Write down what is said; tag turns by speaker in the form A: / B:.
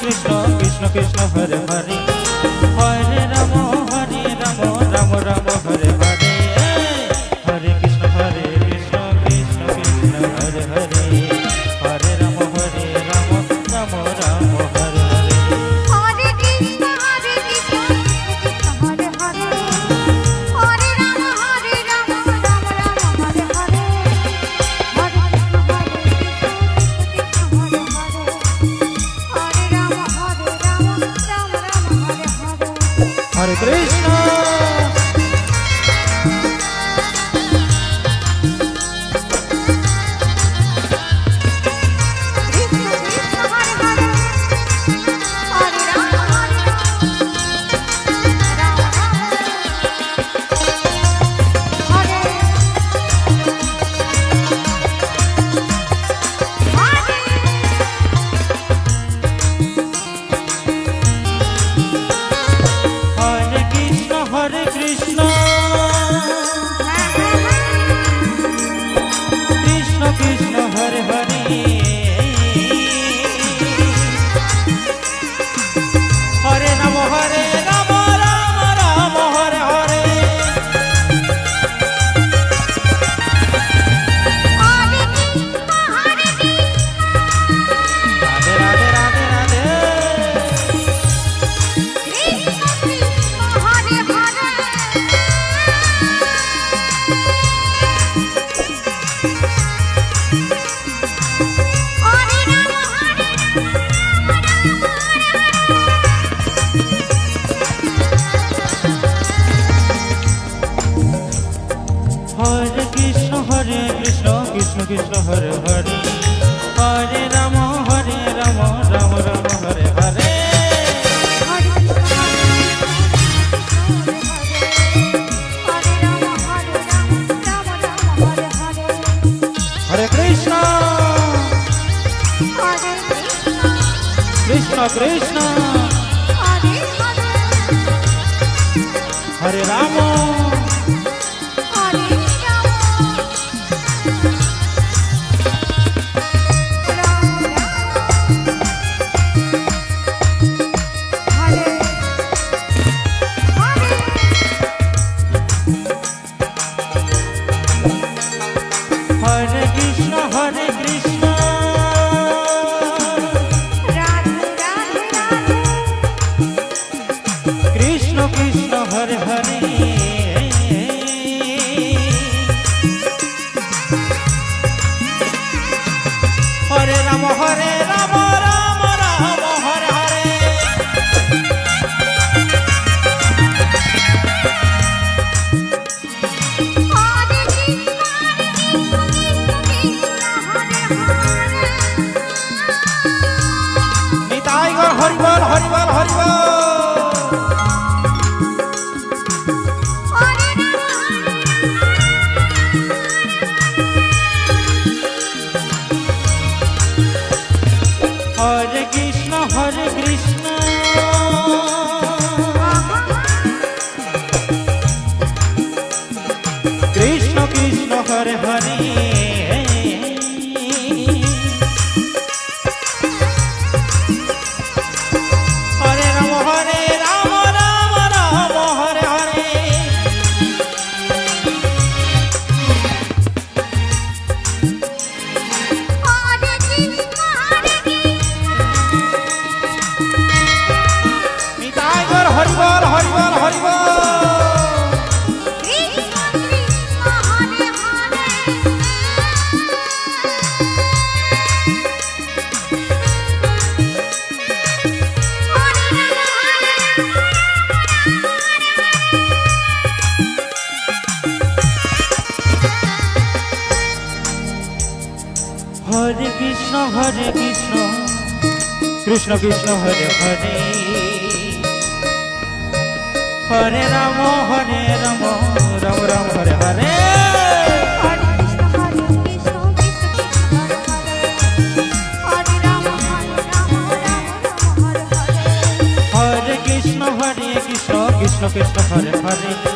A: कृष्ण कृष्ण कृष्ण हरे हरे हरे राम राम राम हरे हरे हरे कृष्ण कृष्ण कृष्ण हरे हरे हरे राम राम राम हरे हरे
B: हरे कृष्ण कृष्ण हरे हरे हरे राम राम राम हरे हरे हरे कृष्ण हरे राम राम हरे हरे
A: हरे कृष्ण कृष्ण कृष्ण हरे हरे हरे राम राम राम हरे हरे हरे कृष्ण कृष्ण कृष्ण हरे राम हरे राम राम राम हरे हरे निताई गौर हरि बोल हरि बोल हरि बोल हरे कृष्ण कृष्ण कृष्ण हरे हरे हरे राम राम राम हरे हरे निताई गौर हरि बोल हरि बोल हरि बोल हरे कृष्ण कृष्ण कृष्ण हरे हरे हरे राम राम राम हरे हरे हरे कृष्ण कृष्ण कृष्ण हरे हरे